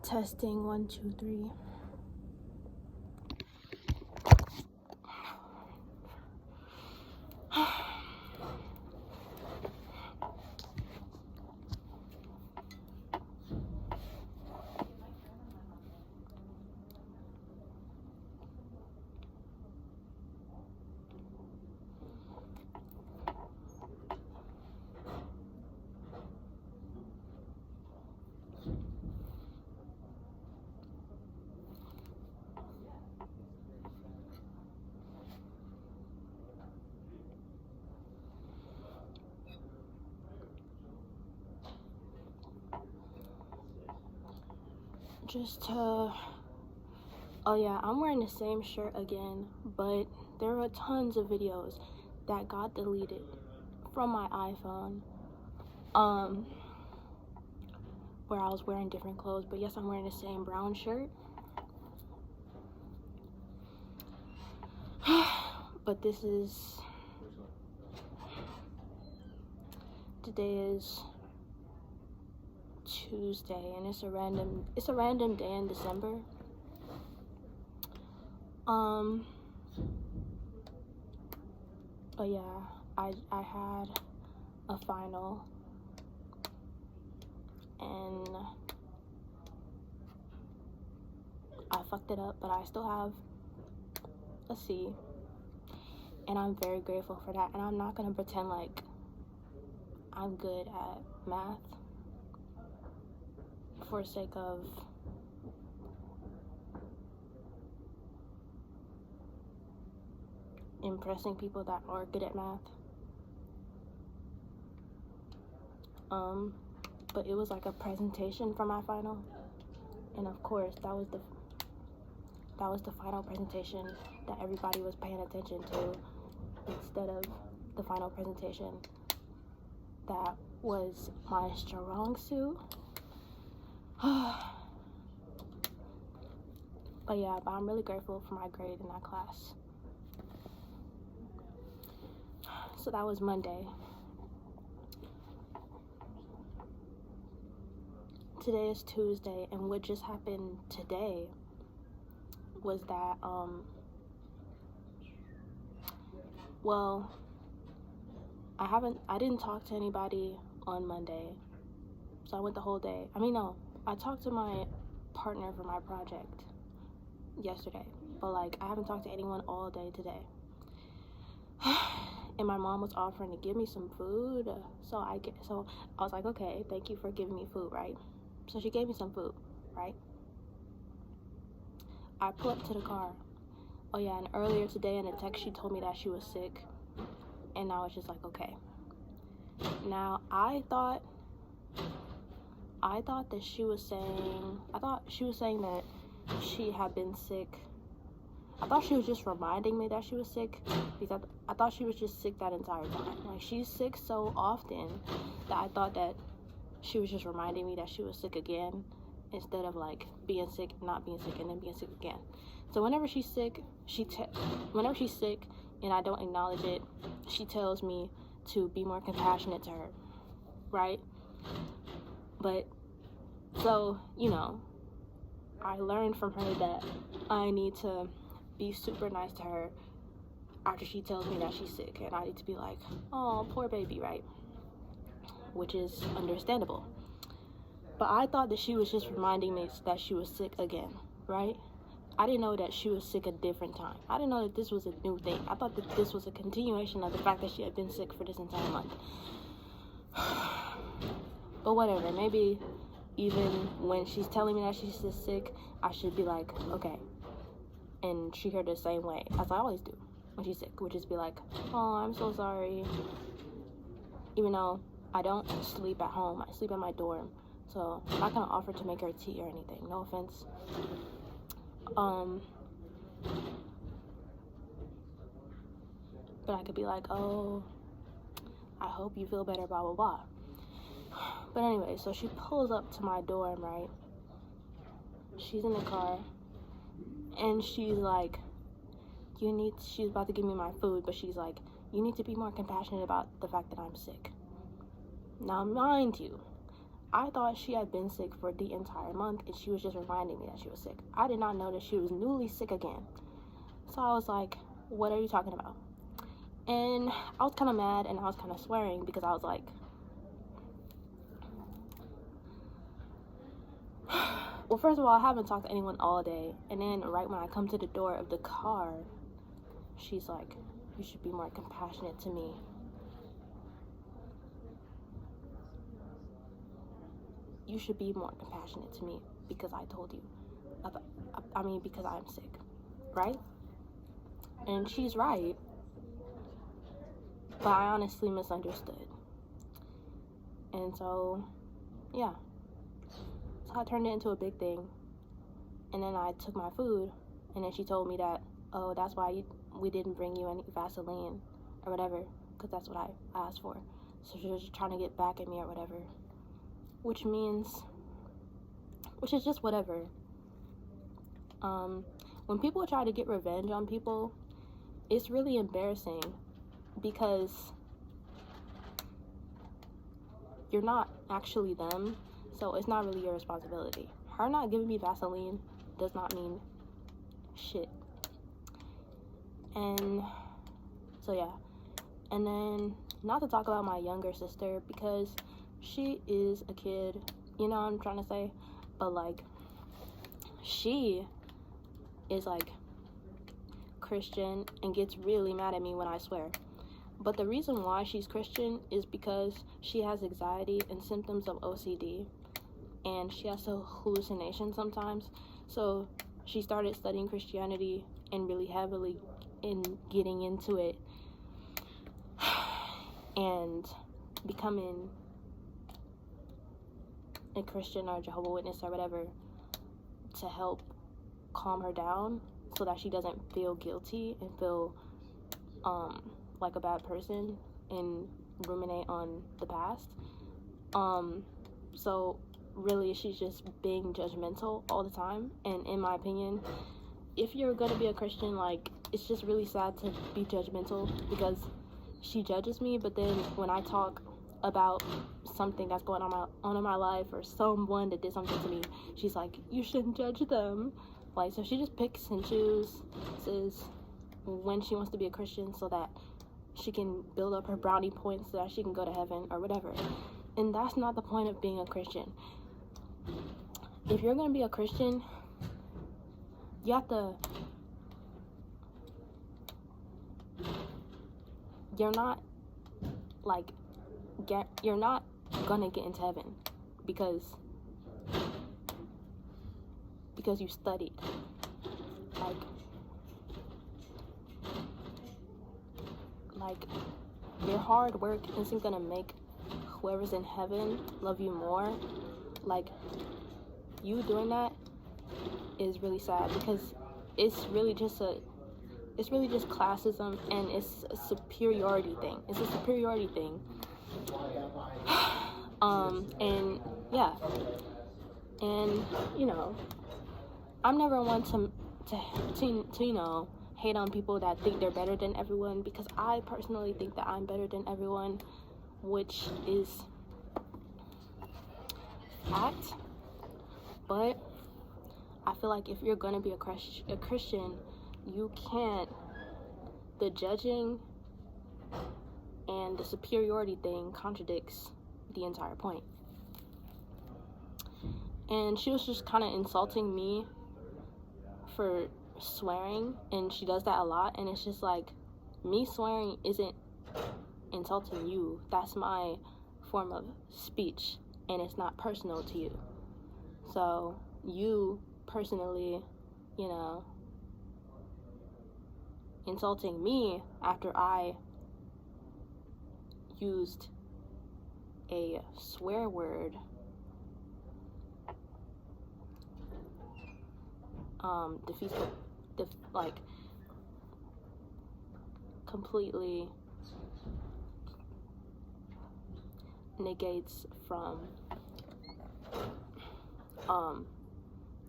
Testing 1, 2, 3. Oh yeah, I'm wearing the same shirt again, but there were tons of videos that got deleted from my iPhone, where I was wearing different clothes, but yes, I'm wearing the same brown shirt. But today is Tuesday, and it's a random day in December. But yeah, I had a final, and I fucked it up, but I still have a C, and I'm very grateful for that. And I'm not gonna pretend like I'm good at math for sake of impressing people that are good at math. But it was like a presentation for my final, and of course that was the final presentation that everybody was paying attention to, instead of the final presentation that was my strong suit. But yeah, I'm really grateful for my grade in that class. So that was Monday. Today is Tuesday, and what just happened today was that, well, I didn't talk to anybody on Monday, so I went the whole day. I talked to my partner for my project yesterday, but like I haven't talked to anyone all day today. And my mom was offering to give me some food, so I was like, okay, thank you for giving me food, right? So she gave me some food, right? I pull up to the car. Oh yeah, and earlier today in a text she told me that she was sick, and I was just like, okay. Now I thought that she was saying that she had been sick. I thought she was just reminding me that she was sick, because I thought she was just sick that entire time. Like, she's sick so often that I thought that she was just reminding me that she was sick again, instead of like being sick, not being sick, and then being sick again. So whenever she's sick, and I don't acknowledge it, she tells me to be more compassionate to her, right? But so, I learned from her that I need to be super nice to her after she tells me that she's sick, and I need to be like, oh, poor baby, right? Which is understandable. But I thought that she was just reminding me that she was sick again, right? I didn't know that she was sick a different time. I didn't know that this was a new thing. I thought that this was a continuation of the fact that she had been sick for this entire month. But whatever, maybe even when she's telling me that she's just sick, I should be like, okay, and treat her the same way as I always do when she's sick, which is be like, oh, I'm so sorry. Even though I don't sleep at home, I sleep at my dorm, so I'm not gonna offer to make her tea or anything, no offense. But I could be like, oh, I hope you feel better, blah blah blah. But anyway, so she pulls up to my dorm, right? She's in the car, and she's like, she's about to give me my food, but she's like, you need to be more compassionate about the fact that I'm sick. Now, mind you, I thought she had been sick for the entire month, and she was just reminding me that she was sick. I did not know that she was newly sick again. So I was like, what are you talking about? And I was kind of mad, and I was kind of swearing, because I was like, well, first of all, I haven't talked to anyone all day. And then right when I come to the door of the car, she's like, you should be more compassionate to me. You should be more compassionate to me because I told you. Because I'm sick, right? And she's right. But I honestly misunderstood. And so, yeah. So I turned it into a big thing. And then I took my food. And then she told me that, oh, that's why we didn't bring you any Vaseline or whatever. Because that's what I asked for. So she was just trying to get back at me or whatever. Which is just whatever. When people try to get revenge on people, it's really embarrassing because you're not actually them, so it's not really your responsibility. Her not giving me Vaseline does not mean shit. And so yeah. And then, not to talk about my younger sister, because she is a kid, you know what I'm trying to say? But like, she is like Christian and gets really mad at me when I swear. But the reason why she's Christian is because she has anxiety and symptoms of OCD, and she has hallucinations sometimes. So she started studying Christianity and really heavily in getting into it and becoming a Christian or Jehovah's Witness or whatever to help calm her down so that she doesn't feel guilty and feel like a bad person and ruminate on the past. So really she's just being judgmental all the time. And in my opinion, if you're gonna be a Christian, like, it's just really sad to be judgmental, because she judges me, but then when I talk about something that's going on in my life, or someone that did something to me, she's like, you shouldn't judge them. Like, so she just picks and chooses when she wants to be a Christian so that she can build up her brownie points so that she can go to heaven or whatever. And that's not the point of being a Christian. If you're gonna be a Christian, you have to, you're not gonna get into heaven because you studied. Like your hard work isn't gonna make whoever's in heaven love you more. Like, you doing that is really sad, because it's really just classism, and it's a superiority thing. And yeah, and you know, I'm never one to you know, hate on people that think they're better than everyone, because I personally think that I'm better than everyone, which is fact. But I feel like if you're gonna be a Christian, you can't, the judging and the superiority thing contradicts the entire point. And she was just kind of insulting me for swearing, and she does that a lot, and it's just like, me swearing isn't insulting you. That's my form of speech, and it's not personal to you. So you personally, you know, insulting me after I used a swear word defeats like completely negates from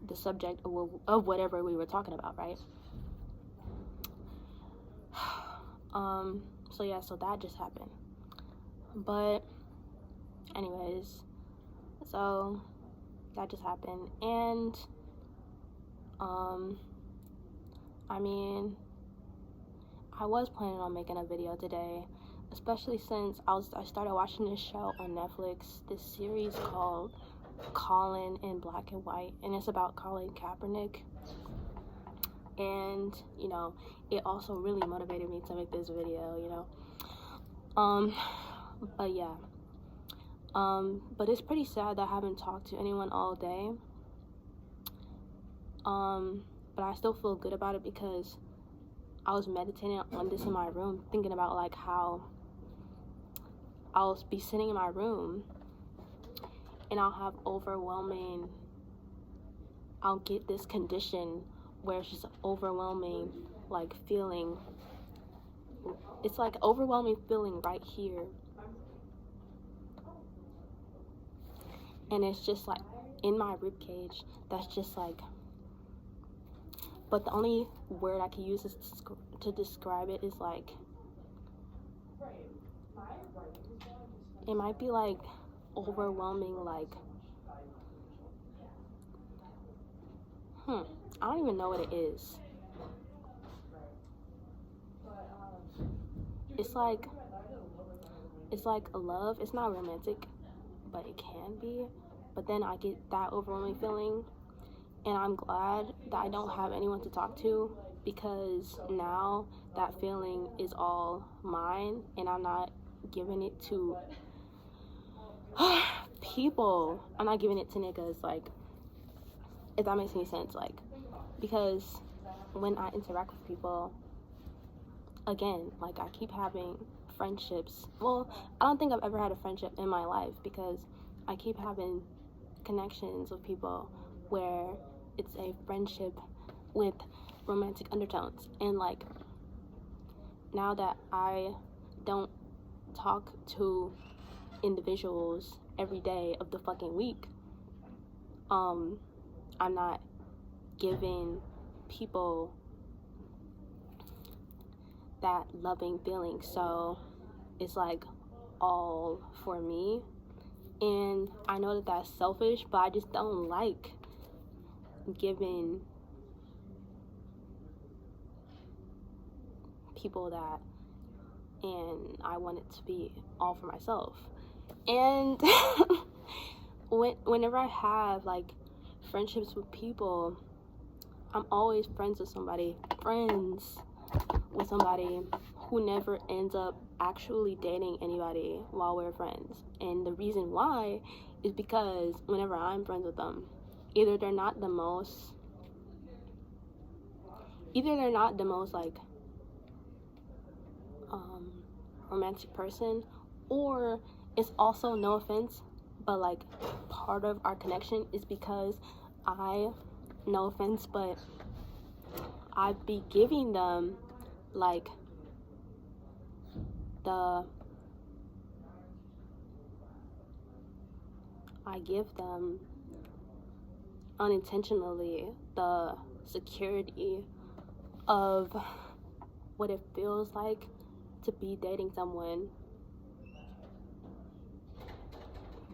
the subject of whatever we were talking about, right? So yeah, so that just happened. But anyways, So that just happened. And I mean, I was planning on making a video today, especially since I started watching this show on Netflix, this series called Colin in Black and White, and it's about Colin Kaepernick. And you know, it also really motivated me to make this video, you know. But yeah, but it's pretty sad that I haven't talked to anyone all day. But I still feel good about it because I was meditating on this in my room, thinking about like how I'll be sitting in my room and I'll get this condition where it's just overwhelming, like feeling, it's like overwhelming feeling right here. And it's just like in my rib cage, that's just like, but the only word I can use to describe it is like, it might be like overwhelming, like, I don't even know what it is. It's like a love. It's not romantic, but it can be. But then I get that overwhelming feeling, and I'm glad that I don't have anyone to talk to, because now that feeling is all mine, and I'm not giving it to people. I'm not giving it to niggas, like, if that makes any sense, like, because when I interact with people, again, like, I keep having friendships. Well, I don't think I've ever had a friendship in my life, because I keep having connections with people where it's a friendship with romantic undertones. And like, now that I don't talk to individuals every day of the fucking week, I'm not giving people that loving feeling. So it's like all for me, and I know that that's selfish, but I just don't like giving people that, and I want it to be all for myself. And whenever I have like friendships with people, I'm always friends with somebody who never ends up actually dating anybody while we're friends. And the reason why is because whenever I'm friends with them, either they're not the most like romantic person, or it's also, no offense, but like part of our connection is because no offense, but I'd be giving them like I give them unintentionally the security of what it feels like to be dating someone,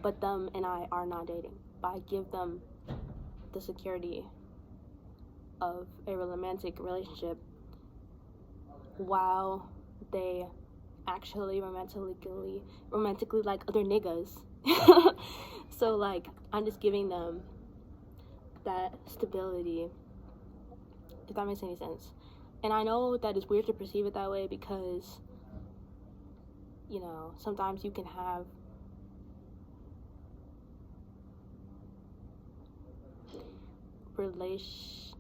but them and I are not dating. But I give them the security of a romantic relationship while they actually romantically like other niggas. So like, I'm just giving them that stability, if that makes any sense. And I know that it's weird to perceive it that way, because, you know, sometimes you can have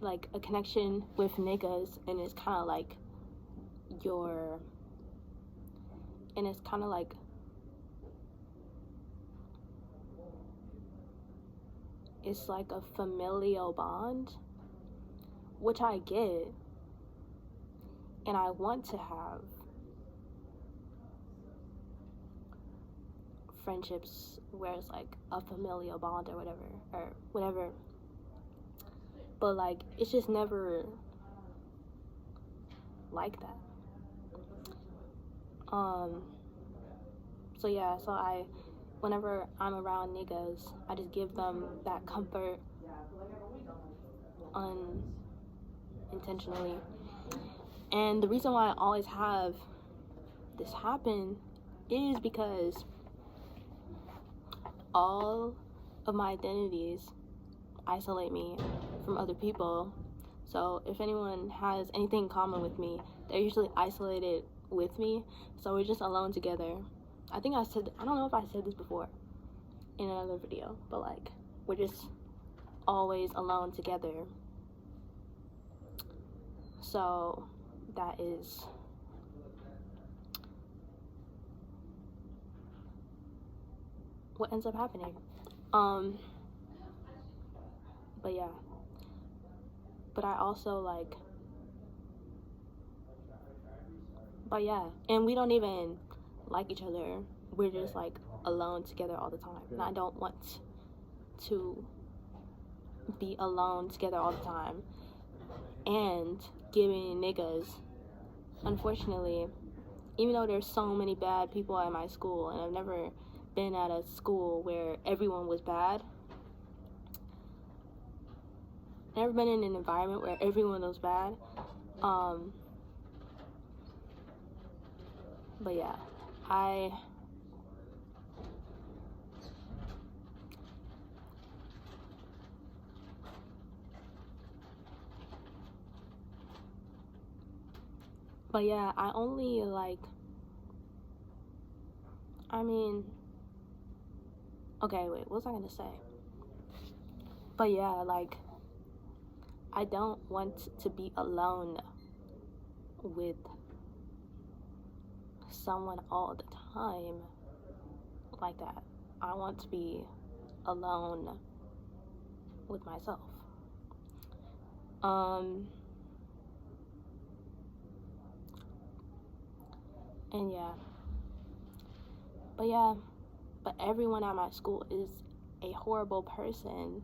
like a connection with niggas, and it's kind of like it's like a familial bond, which I get, and I want to have friendships where it's like a familial bond or whatever, but like, it's just never like that. So yeah, so I whenever I'm around niggas, I just give them that comfort unintentionally. And the reason why I always have this happen is because all of my identities isolate me from other people. So if anyone has anything in common with me, they're usually isolated with me. So we're just alone together. I don't know if I said this before in another video, but like, we're just always alone together. So that is what ends up happening. But yeah. But I also like, but yeah, and we don't even like each other. We're just like alone together all the time. And I don't want to be alone together all the time. And giving niggas, unfortunately, even though there's so many bad people at my school, and I've never been at a school where everyone was bad, never been in an environment where everyone was bad. But yeah, I only like, okay, wait, what was I gonna say? But yeah, like, I don't want to be alone with someone all the time like that. I want to be alone with myself. And yeah. But everyone at my school is a horrible person.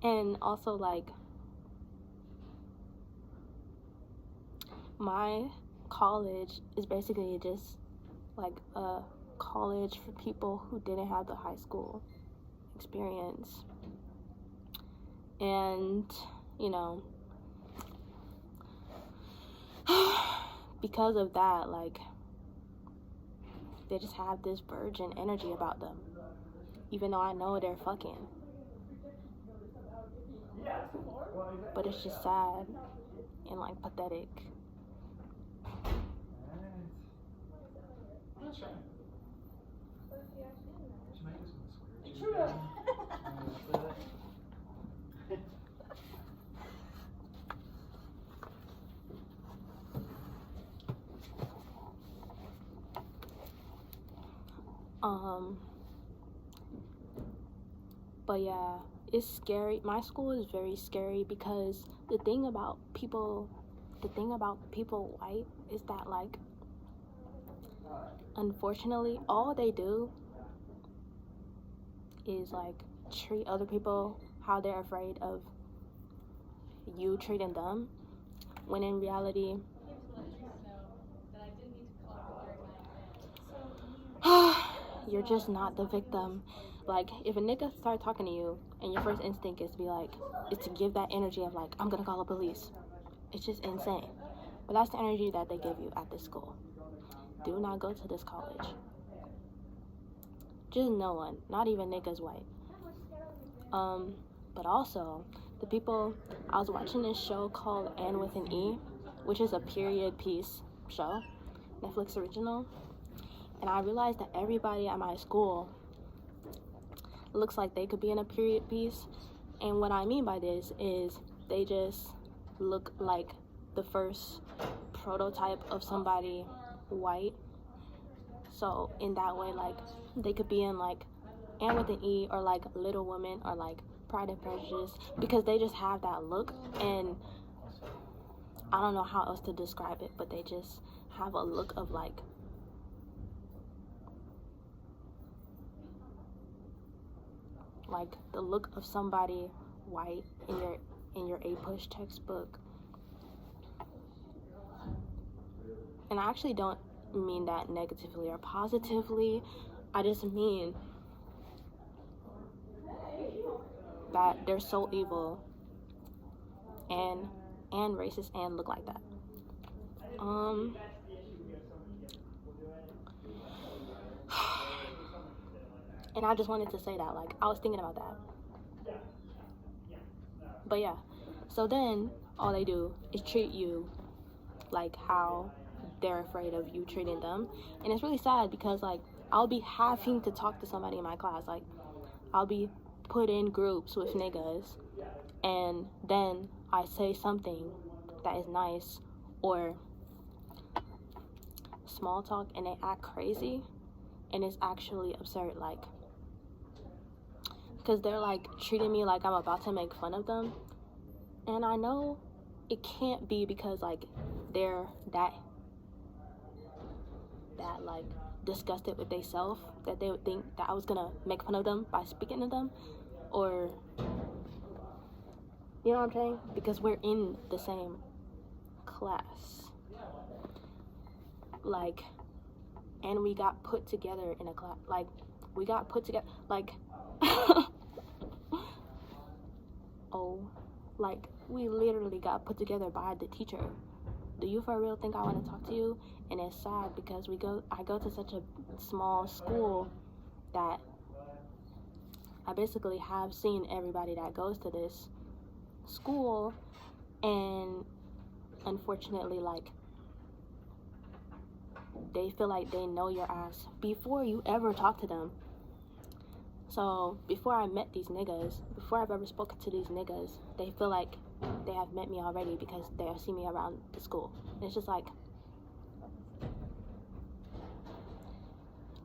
And also, like, my college is basically just like a college for people who didn't have the high school experience. And, you know, because of that, like, they just have this virgin energy about them, even though I know they're fucking. But it's just sad and like pathetic. But yeah, it's scary. My school is very scary because the thing about people white is that, like, unfortunately, all they do is like treat other people how they're afraid of you treating them, when in reality you're just not the victim. Like, if a nigga start talking to you and your first instinct is to give that energy of like, I'm gonna call the police, it's just insane. But that's the energy that they give you at this school. Do not go to this college. Just no one, not even niggas white. But also, the people, I was watching this show called Anne with an E, which is a period piece show, Netflix original, and I realized that everybody at my school looks like they could be in a period piece. And what I mean by this is they just look like the first prototype of somebody white. So in that way, like, they could be in like Anne with an E, or like Little Women, or like Pride and Prejudice, because they just have that look. And I don't know how else to describe it, but they just have a look of like the look of somebody white in your A-push textbook. And I actually don't mean that negatively or positively. I just mean that they're so evil and racist and look like that. And I just wanted to say that, like, I was thinking about that. But yeah, so then all they do is treat you like how they're afraid of you treating them. And it's really sad because, like, I'll be having to talk to somebody in my class. Like, I'll be put in groups with niggas, and then I say something that is nice or small talk, and they act crazy, and it's actually absurd. Like, because they're like treating me like I'm about to make fun of them, and I know it can't be because like they're that like disgusted with themselves that they would think that I was gonna make fun of them by speaking to them, or you know what I'm saying? Because we're in the same class, like, and we got put together in a class, like, we got put together, like, oh, like, we literally got put together by the teacher. Do you for real think I want to talk to you? And it's sad because I go to such a small school that I basically have seen everybody that goes to this school, and unfortunately, like, they feel like they know your ass before you ever talk to them. So before I met these niggas, before I've ever spoken to these niggas, they feel like they have met me already because they have seen me around the school. And it's just like,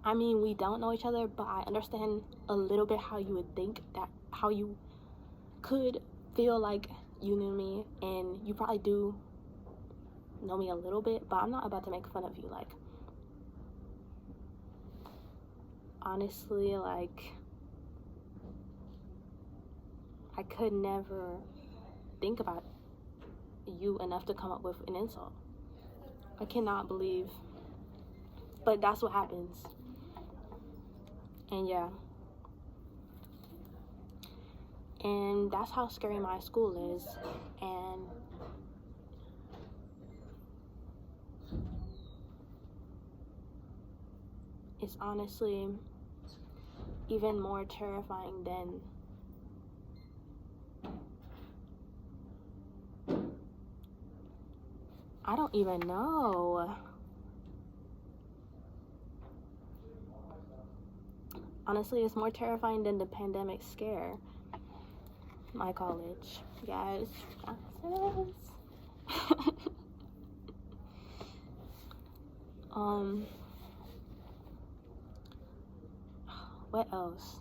I mean, we don't know each other, but I understand a little bit how you would think that, how you could feel like you knew me, and you probably do know me a little bit, but I'm not about to make fun of you. Like, honestly, like, I could never think about you enough to come up with an insult. I cannot believe, but that's what happens. And yeah, and that's how scary my school is. And it's honestly even more terrifying than I don't even know. Honestly, it's more terrifying than the pandemic scare. My college, guys. What else?